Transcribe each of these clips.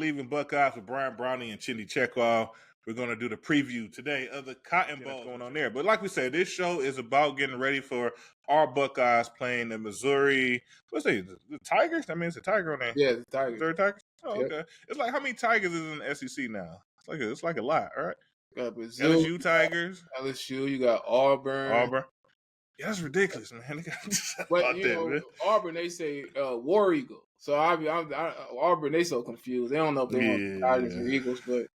Believe in Buckeyes with Brian Brownie and Chindy Chekhov. We're going to do the preview today of the Cotton Bowl going on there. But like we said, this show is about getting ready for our Buckeyes playing the Missouri. What's it? The Tigers? I mean, it's a Tiger on there. Yeah, the Tigers. Missouri Tigers? Oh, okay. It's like how many Tigers is in the SEC now? It's like a lot, right? Brazil, LSU Tigers. LSU, you got Auburn. Yeah, that's ridiculous, man. But Auburn, they say War Eagle. So Auburn, they so confused. They don't know if they want Tigers or Eagles, but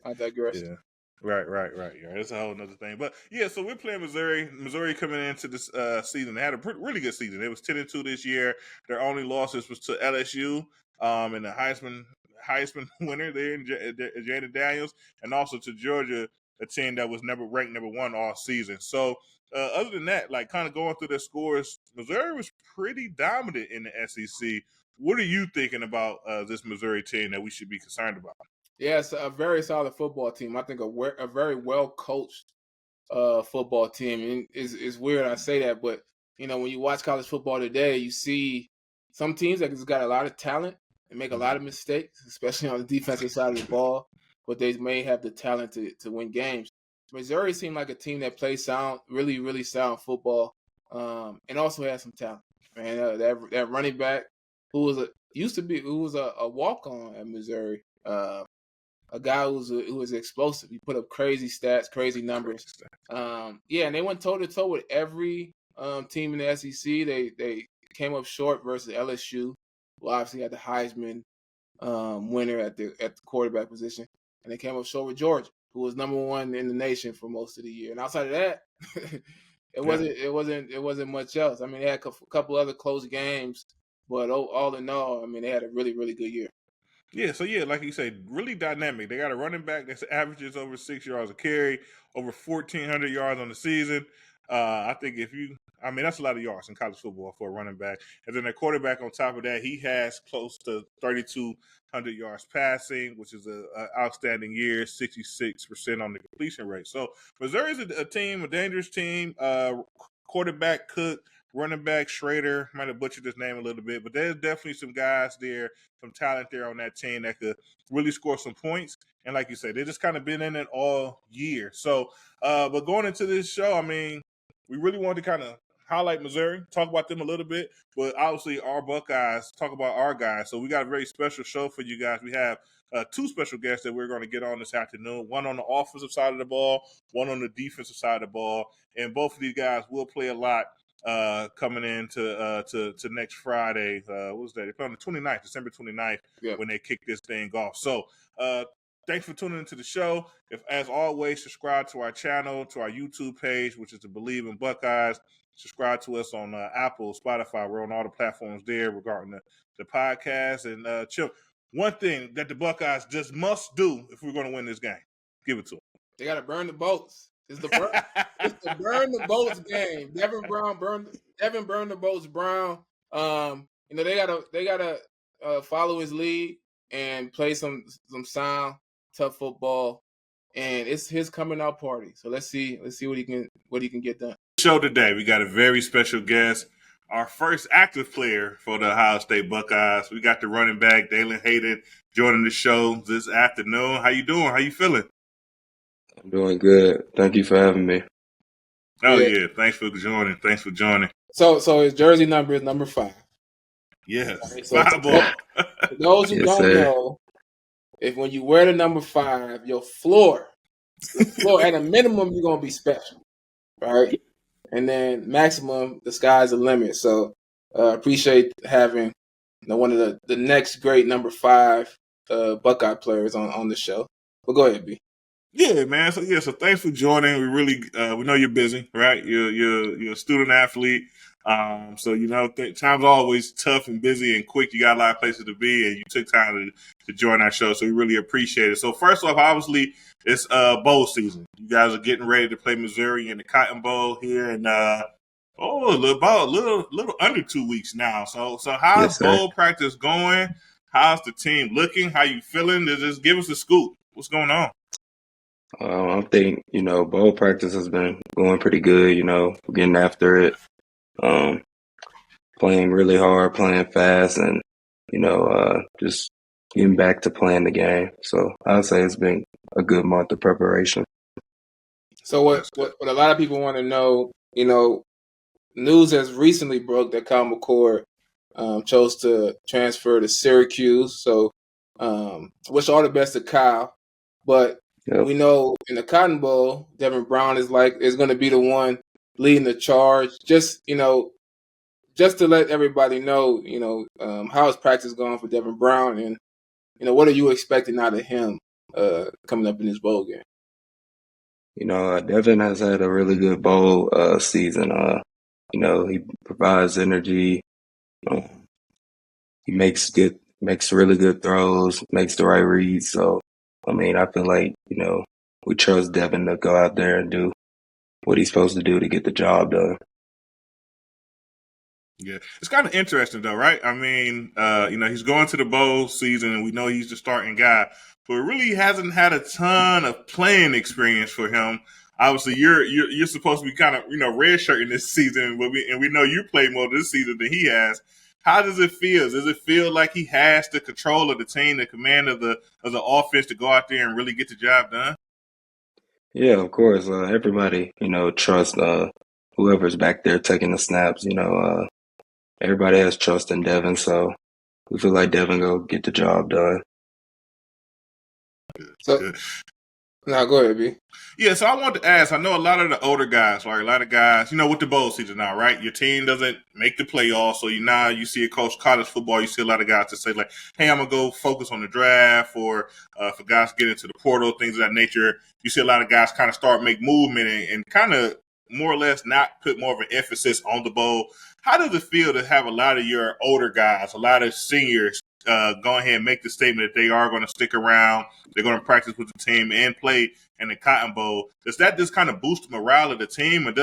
I digress. Yeah. Right. Yeah, it's a whole other thing. But yeah, so we're playing Missouri. Missouri coming into this season, they had a really good season. They was 10-2 this year. Their only losses was to LSU, and the Heisman winner there in Jaden Daniels, and also to Georgia, a team that was ranked number 1 all season. So other than that, like kind of going through their scores, Missouri was pretty dominant in the SEC. What are you thinking about this Missouri team that we should be concerned about? Yeah, it's a very solid football team. I think a very well-coached football team. And it's weird I say that, but, when you watch college football today, you see some teams that just got a lot of talent and make a lot of mistakes, especially on the defensive side of the ball, but they may have the talent to win games. Missouri seemed like a team that plays sound, really, really sound football, and also has some talent. Man, that running back who was a walk-on at Missouri, a guy who was explosive. He put up crazy stats, crazy numbers. And they went toe-to-toe with every team in the SEC. They came up short versus LSU, who obviously had the Heisman winner at the quarterback position, and they came up short with Georgia, who was number 1 in the nation for most of the year. And outside of that, it wasn't much else. I mean, they had a couple other close games, but all in all, I mean, they had a really, really good year. Yeah, so like you said, really dynamic. They got a running back that averages over 6 yards a carry, over 1,400 yards on the season. I think that's a lot of yards in college football for a running back. And then their quarterback on top of that, he has close to 3,200 yards passing, which is an outstanding year, 66% on the completion rate. So Missouri's a dangerous team. Quarterback Cook, running back Schrader, might have butchered his name a little bit, but there's definitely some guys there, some talent there on that team that could really score some points. And like you said, they just kind of been in it all year. So, but going into this show, I mean, we really wanted to kind of highlight Missouri, talk about them a little bit, but obviously our Buckeyes, talk about our guys. So we got a very special show for you guys. We have 2 special guests that we're going to get on this afternoon, one on the offensive side of the ball, one on the defensive side of the ball. And both of these guys will play a lot coming into to next Friday. What was that? They play on the 29th, December 29th, when they kick this thing off. So thanks for tuning into the show. As always, subscribe to our channel, to our YouTube page, which is the Believe in Buckeyes. Subscribe to us on Apple, Spotify. We're on all the platforms there regarding the podcast. And Chip, one thing that the Buckeyes just must do if we're going to win this game, give it to them. They got to burn the boats. It's the burn the boats game. Devin burn the boats Brown. They gotta follow his lead and play some sound, tough football, and it's his coming out party. So let's see what he can get done. Show today, we got a very special guest, our first active player for the Ohio State Buckeyes. We got the running back Dallan Hayden joining the show this afternoon. How you doing? How you feeling? I'm doing good. Thank you for having me. Oh, yeah. Thanks for joining. So his jersey number is number 5. Yes. Okay, so 5 ball. For those who don't know, if when you wear the number 5, your floor at a minimum, you're going to be special, right? And then maximum, the sky's the limit. So appreciate having one of the next great number 5 Buckeye players on the show. But go ahead, B. Yeah, man. So thanks for joining. We really we know you're busy, right? You're a student athlete. So times are always tough and busy and quick. You got a lot of places to be, and you took time to join our show. So we really appreciate it. So first off, obviously it's bowl season. You guys are getting ready to play Missouri in the Cotton Bowl here in a little under 2 weeks now. So how's bowl practice going? How's the team looking? How you feeling? Just give us a scoop. What's going on? I think, bowl practice has been going pretty good, we're getting after it, playing really hard, playing fast, and, just getting back to playing the game. So I'd say it's been a good month of preparation. So what a lot of people want to know, news has recently broke that Kyle McCord chose to transfer to Syracuse. So wish all the best to Kyle. But Yep. we know in the Cotton Bowl, Devin Brown is going to be the one leading the charge. Just to let everybody know, how is practice going for Devin Brown, and what are you expecting out of him coming up in this bowl game? Devin has had a really good bowl season. He provides energy. He makes really good throws, makes the right reads. So, I feel like, we trust Devin to go out there and do what he's supposed to do to get the job done. Yeah, it's kind of interesting though, right? I mean, he's going to the bowl season, and we know he's the starting guy, but really hasn't had a ton of playing experience for him. Obviously, you're supposed to be kind of redshirting this season, but we know you played more this season than he has. How does it feel? Does it feel like he has the control of the team, the command of the offense to go out there and really get the job done? Yeah, of course. Everybody, trusts whoever's back there taking the snaps. Everybody has trust in Devin, so we feel like Devin will get the job done. So, now go ahead, B. Yeah, so I wanted to ask, I know a lot of the older guys, like a lot of guys, with the bowl season now, right? Your team doesn't make the playoffs, so you see a coach college football, you see a lot of guys that say like, hey, I'm going to go focus on the draft, or for guys to get into the portal, things of that nature. You see a lot of guys kind of start make movement and kind of more or less not put more of an emphasis on the bowl. How does it feel to have a lot of your older guys, a lot of seniors, go ahead and make the statement that they are going to stick around, they're going to practice with the team and play in the Cotton Bowl? Does that just kind of boost the morale of the team? And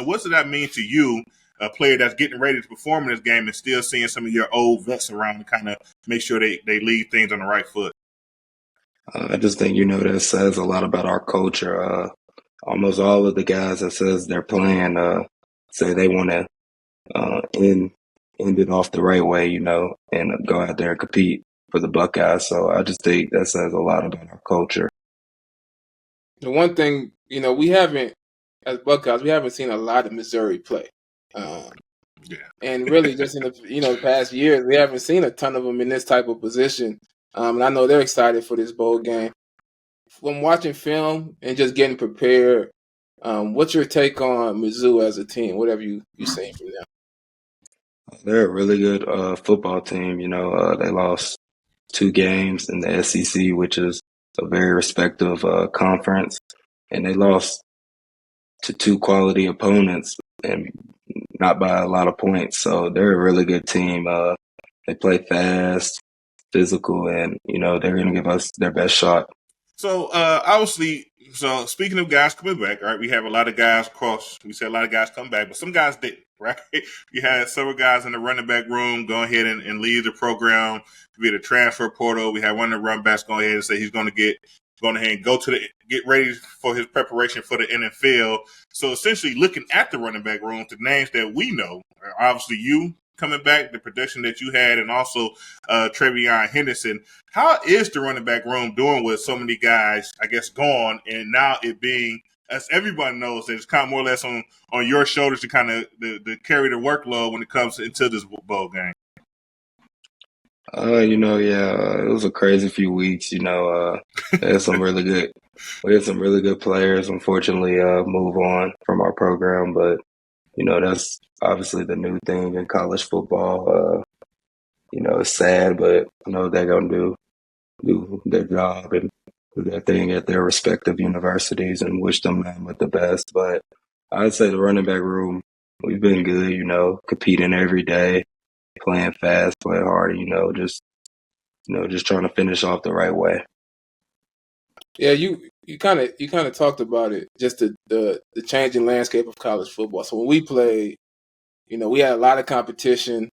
what does that mean to you, a player that's getting ready to perform in this game and still seeing some of your old vets around to kind of make sure they lead things on the right foot? I just think, that says a lot about our culture. Almost all of the guys that says they're playing say they want to end it off the right way, and go out there and compete for the Buckeyes. So I just think that says a lot about our culture. The one thing, we haven't, as Buckeyes, we haven't seen a lot of Missouri play. Yeah. And really just in the past years, we haven't seen a ton of them in this type of position. And I know they're excited for this bowl game. From watching film and just getting prepared, what's your take on Mizzou as a team? Whatever you seen from them? They're a really good football team. They lost 2 games in the SEC, which is a very respective conference, and they lost to 2 quality opponents and not by a lot of points. So they're a really good team. They play fast, physical, and they're going to give us their best shot. So obviously, speaking of guys coming back, right? We have a lot of guys we said a lot of guys come back, but some guys didn't, right? We had several guys in the running back room go ahead and leave the program via the transfer portal. We had one of the run backs go ahead and say he's going to get ready for his preparation for the NFL. So essentially, looking at the running back room, the names that we know, obviously you coming back, the production that you had, and also Trevion Henderson. How is the running back room doing with so many guys, I guess, gone, and now it being, as everyone knows, that it's kind of more or less on your shoulders to kind of to carry the workload when it comes into this bowl game? It was a crazy few weeks. We had some really good players, unfortunately, move on from our program, but that's obviously the new thing in college football. It's sad, but they're gonna do their job and do their thing at their respective universities, and wish them nothing but the best. But I'd say the running back room, we've been good. Competing every day, playing fast, playing hard. Just trying to finish off the right way. Yeah, you kind of talked about it, just the changing landscape of college football. So when we played, we had a lot of competition.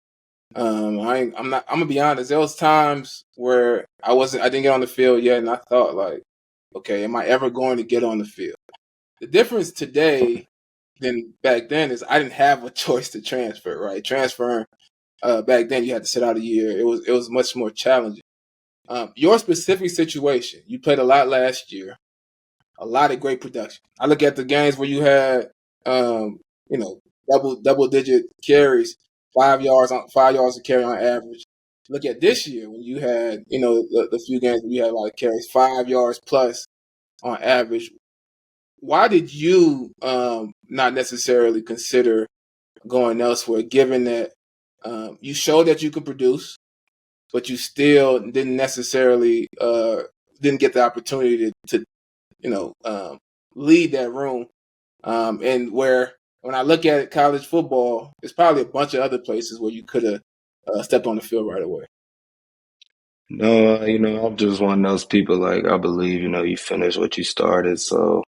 I'm gonna be honest. There was times where I didn't get on the field yet, and I thought like, okay, am I ever going to get on the field? The difference today than back then is I didn't have a choice to transfer. Right, transferring back then you had to sit out a year. It was much more challenging. Your specific situation, you played a lot last year, a lot of great production. I look at the games where you had, double digit carries, 5 yards a carry on average. Look at this year when you had, the few games where you had a lot of carries, 5 yards plus on average. Why did you not necessarily consider going elsewhere, given that you showed that you could produce, but you still didn't necessarily didn't get the opportunity to lead that room. And where when I look at college football, there's probably a bunch of other places where you could have stepped on the field right away. No, I'm just one of those people, like, I believe, you finish what you started. So,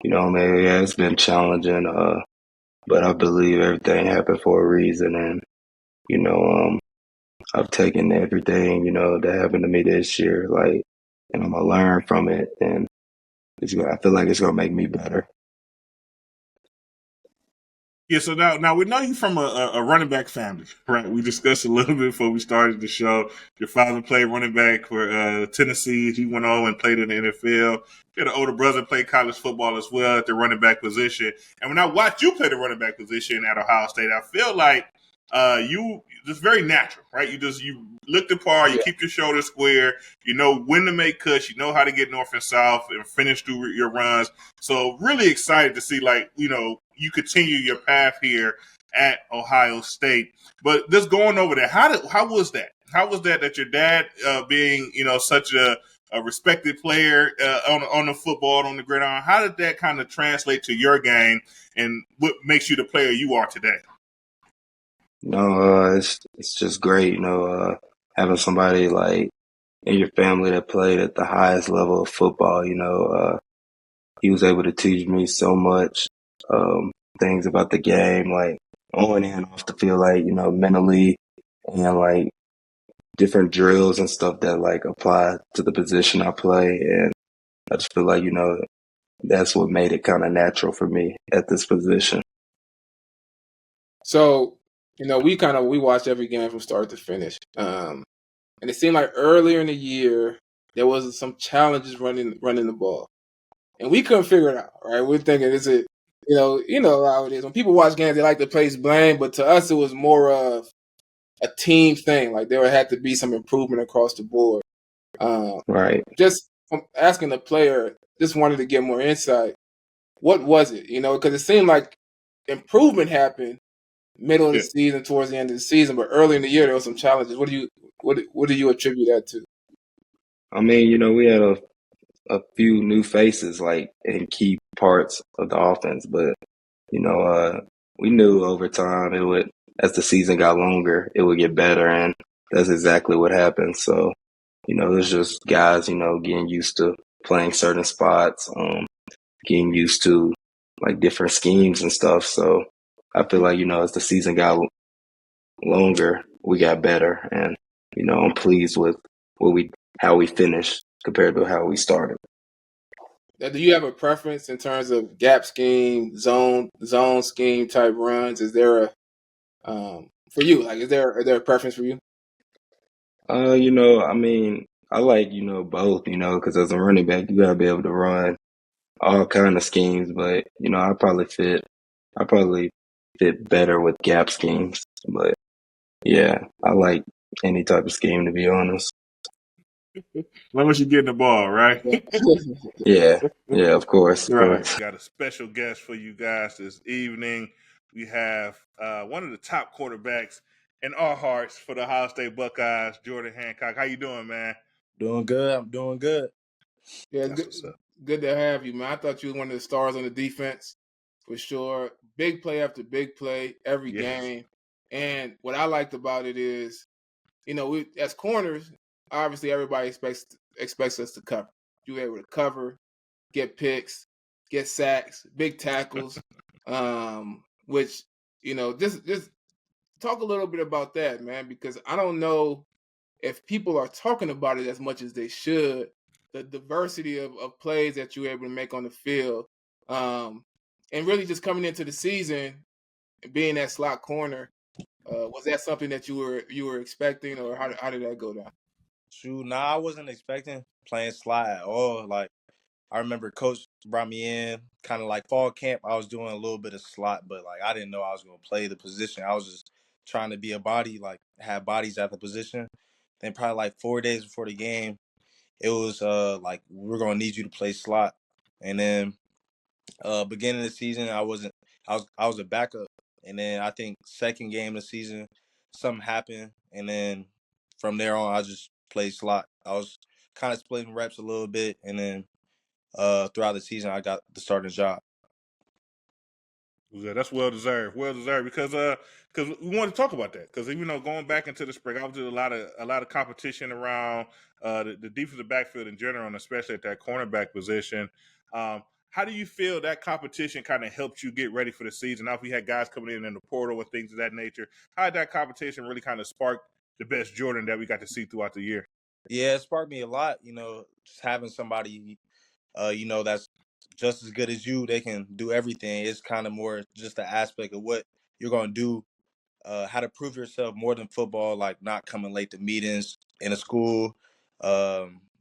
maybe yeah, it's been challenging, but I believe everything happened for a reason. And, you know, um, I've taken everything, that happened to me this year, like, and I'm gonna learn from it. And I feel like it's gonna make me better. Yeah, so now we know you from a running back family, right? We discussed a little bit before we started the show. Your father played running back for Tennessee. He went on and played in the NFL. You had an older brother played college football as well at the running back position. And when I watched you play the running back position at Ohio State, I feel like you just very natural, right? You look the part, you keep your shoulders square, you know when to make cuts, you know how to get north and south and finish through your runs. So really excited to see, like, you continue your path here at Ohio State. But just going over there, how was that? How was that your dad being, such a respected player on the football, on the gridiron, how did that kind of translate to your game and what makes you the player you are today? It's just great, having somebody like in your family that played at the highest level of football. He was able to teach me so much things about the game, like on and off the field, like mentally, and like different drills and stuff that like apply to the position I play. And I just feel like that's what made it kind of natural for me at this position. So, we watched every game from start to finish. And it seemed like earlier in the year there was some challenges running the ball, and we couldn't figure it out. Right? We're thinking, is it, how it is when people watch games, they like to place blame, but to us it was more of a team thing. Like there had to be some improvement across the board. Right. Just asking the player, just wanted to get more insight. What was it? Because it seemed like improvement happened middle of the season, towards the end of the season, but early in the year there was some challenges. What do you attribute that to? I mean, we had a few new faces like in key parts of the offense, but we knew over time it would, as the season got longer, it would get better, and that's exactly what happened. So, it was just guys, getting used to playing certain spots, getting used to like different schemes and stuff. So I feel like, as the season got longer, we got better, and I'm pleased with how we finished compared to how we started. Do you have a preference in terms of gap scheme, zone scheme type runs? Is there for you? Like, is there a preference for you? I mean, I like, both, because as a running back, you gotta be able to run all kind of schemes, but I probably fit better with gap schemes. But yeah, I like any type of scheme, to be honest. As long as you get the ball, right? Yeah, of course, Right. Got a special guest for you guys this evening. We have one of the top quarterbacks in our hearts for the Ohio State Buckeyes, Jordan Hancock. How you doing, man? Doing good. I'm doing good. Yeah, That's what's up. good to have you, man. I thought you were one of the stars on the defense for sure. Big play after big play every game. And what I liked about it is, we as corners, obviously everybody expects us to cover. You were able to cover, get picks, get sacks, big tackles, which just talk a little bit about that, man, because I don't know if people are talking about it as much as they should. The diversity of plays that you were able to make on the field, and really just coming into the season and being that slot corner. Was that something that you were expecting, or how did that go down? Shoot, nah, I wasn't expecting playing slot at all. Like, I remember coach brought me in, kind of like fall camp. I was doing a little bit of slot, but like I didn't know I was gonna play the position. I was just trying to be a body, like have bodies at the position. Then probably like 4 days before the game, it was like we're gonna need you to play slot. And then beginning of the season, I was a backup, and then I think second game of the season, something happened, and then from there on, I just played slot. I was kind of splitting reps a little bit, and then throughout the season, I got the starting job. Yeah, that's well deserved. Well deserved because we want to talk about that because going back into the spring, obviously a lot of competition around the defensive backfield in general, and especially at that cornerback position. How do you feel that competition kind of helped you get ready for the season? Now, if we had guys coming in the portal and things of that nature, how did that competition really kind of spark the best Jordan that we got to see throughout the year? Yeah, it sparked me a lot. Just having somebody, that's just as good as you. They can do everything. It's kind of more just the aspect of what you're gonna do, how to prove yourself more than football, like not coming late to meetings in a school,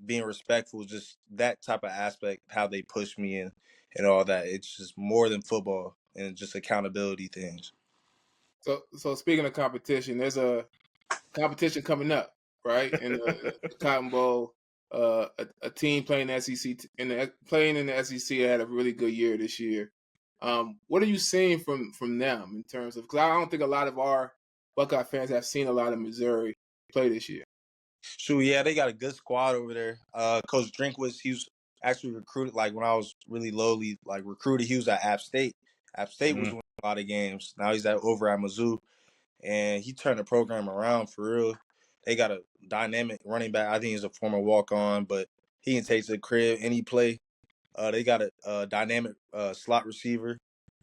being respectful, just that type of aspect, how they push me and all that. It's just more than football and just accountability things. So speaking of competition, there's a competition coming up, right? In the Cotton Bowl, a team playing the SEC playing in the SEC had a really good year this year. What are you seeing from them in terms of? Because I don't think a lot of our Buckeye fans have seen a lot of Missouri play this year. Sure, yeah, they got a good squad over there. Coach Drinkwitz, he was actually recruited like when I was really lowly, like recruited. He was at App State. App State was Mm-hmm. winning a lot of games. Now he's over at Mizzou, and he turned the program around for real. They got a dynamic running back. I think he's a former walk-on, but he can take to the crib any play. They got a dynamic slot receiver,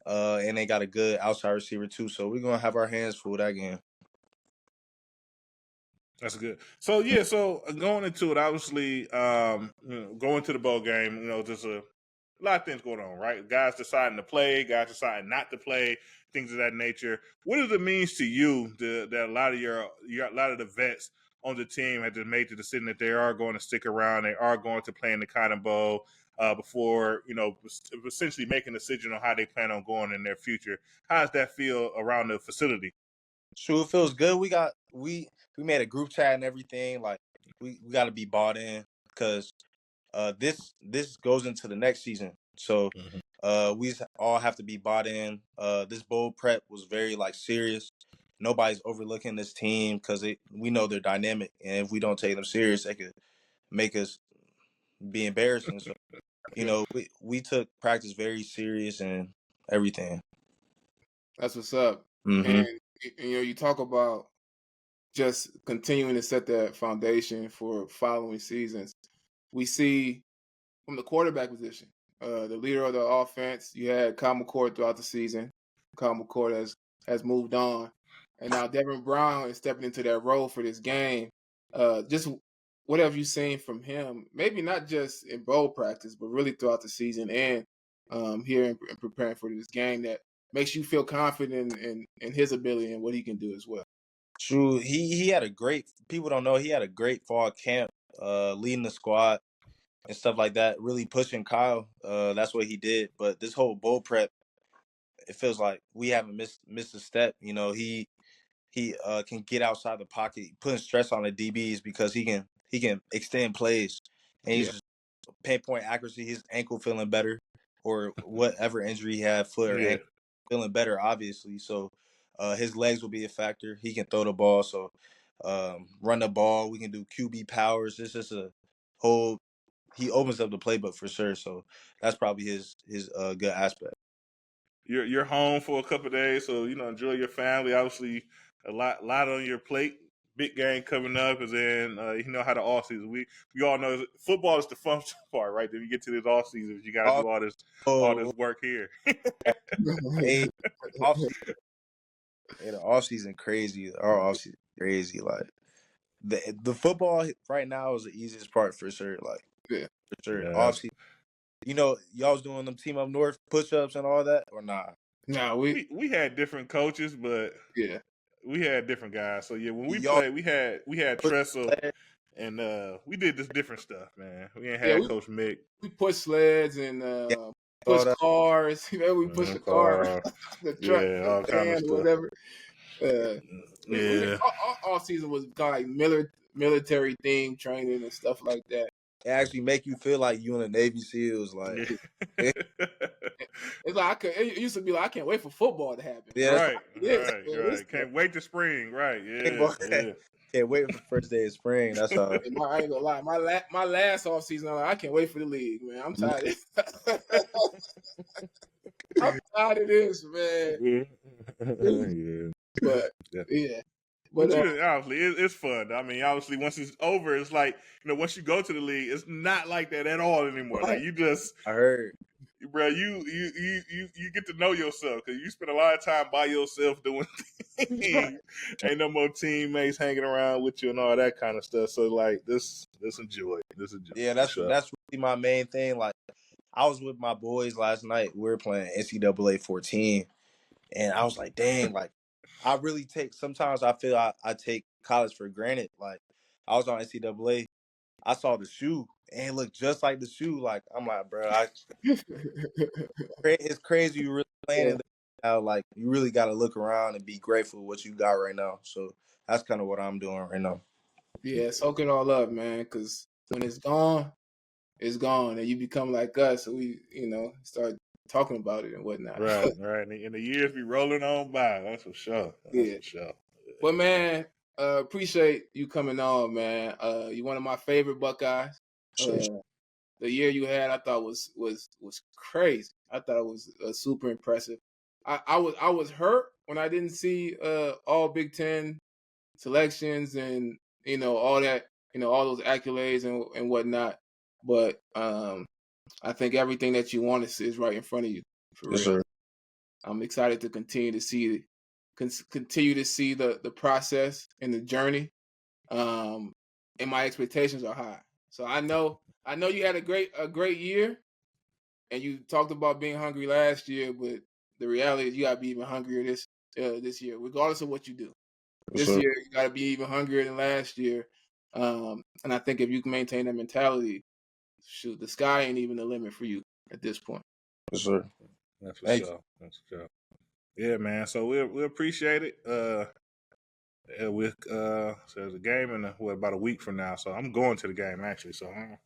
and they got a good outside receiver too. So we're gonna have our hands full that game. That's good. So going into it, obviously, going to the bowl game, there's a lot of things going on, right? Guys deciding to play, guys deciding not to play, things of that nature. What does it mean to you that a lot of a lot of the vets on the team have just made the decision that they are going to stick around, they are going to play in the Cotton Bowl before essentially making a decision on how they plan on going in their future? How does that feel around the facility? Sure, it feels good. We made a group chat and everything. Like we got to be bought in because this goes into the next season. So we all have to be bought in. This bowl prep was very like serious. Nobody's overlooking this team because we know they're dynamic, and if we don't take them serious, they could make us be embarrassing. So we took practice very serious and everything. That's what's up. Mm-hmm. And you talk about just continuing to set that foundation for following seasons. We see from the quarterback position, the leader of the offense, you had Kyle McCord throughout the season. Kyle McCord has moved on. And now Devin Brown is stepping into that role for this game. Just what have you seen from him? Maybe not just in bowl practice, but really throughout the season and here in preparing for this game that makes you feel confident in his ability and what he can do as well. True. He had a great. People don't know he had a great fall camp, leading the squad and stuff like that. Really pushing Kyle. That's what he did. But this whole bowl prep, it feels like we haven't missed a step. He can get outside the pocket, putting stress on the DBs because he can extend plays, and he's Yeah. just pinpoint accuracy. His ankle feeling better, or whatever injury he had, foot or ankle feeling better, obviously. So his legs will be a factor. He can throw the ball, so run the ball. We can do QB powers. It's just a whole. He opens up the playbook for sure. So that's probably his good aspect. You're home for a couple of days, so enjoy your family. Obviously, a lot on your plate. Big game coming up, and then how the off season. We all know football is the fun part, right? Then you get to this off season, you got to do all this work here. Hey, off season. Yeah, the off season crazy. Our off season crazy. Like the football right now is the easiest part for sure. Like Yeah. for sure. Yeah. Off season. Y'all was doing them team up north push ups and all that, or nah? No, we had different coaches, but yeah. we had different guys. So yeah, when we Y'all played, we had Tressel. and we did this different stuff, man. We ain't Yeah, had Coach Mick. we pushed sleds and Yeah, pushed that. cars. You know, we pushed the car, the truck, Yeah, the all kind of van, stuff. whatever. We Yeah, all season was kind of like military themed training and stuff like that. It actually make you feel like you in the Navy SEALs. Like, yeah. It's like it used to be like I can't wait for football to happen. Yeah, that's Right. Can't wait to spring. Right. Yeah. can't wait for the first day of spring. That's how. I ain't gonna lie. My last off season, I can't wait for the league, man. I'm tired. I'm tired of this, man. Yeah. But Yeah. yeah, But but obviously, it's fun. I mean, obviously, once it's over, it's like, once you go to the league, it's not like that at all anymore. Like you just, I heard. bro, you get to know yourself because you spend a lot of time by yourself doing things. Ain't no more teammates hanging around with you and all that kind of stuff. So like, this enjoy. This enjoy. Yeah, that's really my main thing. Like, I was with my boys last night. We were playing NCAA 14, and I was like, dang, like, I really sometimes I feel I take college for granted. Like, I was on NCAA. I saw the shoe, and it looked just like the shoe. Like, I'm like, bro, it's crazy you really playing in now. Like, you really got to look around and be grateful for what you got right now. So that's kind of what I'm doing right now. yeah, soak it all up, man. Because when it's gone, and you become like us. So we, start talking about it and whatnot. Right. And the years be rolling on by. That's for sure. Yeah. But man, appreciate you coming on, man. You're one of my favorite Buckeyes. The year you had, I thought was crazy. I thought it was super impressive. I was hurt when I didn't see all Big Ten selections and all that, all those accolades and whatnot. But I think everything that you want is right in front of you, for real. Sir. I'm excited to continue to see the process and the journey. And my expectations are high. So I know you had a great year, and you talked about being hungry last year, but the reality is you gotta be even hungrier this year, regardless of what you do. This year you gotta be even hungrier than last year. And I think if you can maintain that mentality, shoot, the sky ain't even the limit for you at this point. Yes, sir. That's for sure. That's for sure. Yeah, man. So we appreciate it. So there's a game in about a week from now. So I'm going to the game actually. So I'm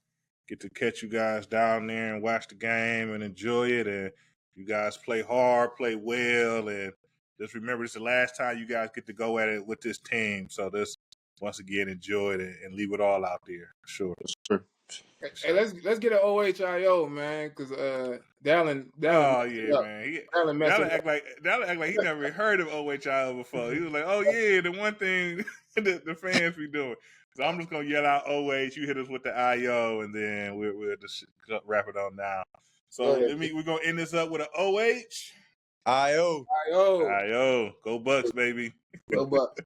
get to catch you guys down there and watch the game and enjoy it. And you guys play hard, play well, and just remember this is the last time you guys get to go at it with this team. So just once again enjoy it and leave it all out there. Sure. Hey, let's get an OHIO, man, because Dallan. Oh yeah, man. Dallan act like he up. never heard of OHIO before. He was like, "Oh yeah, the one thing the fans be doing." So I'm just gonna yell out OH. You hit us with the IO, and then we'll just wrap it on now. So we're gonna end this up with an OH. IO. IO. IO. Go Bucks, baby. Go Bucks.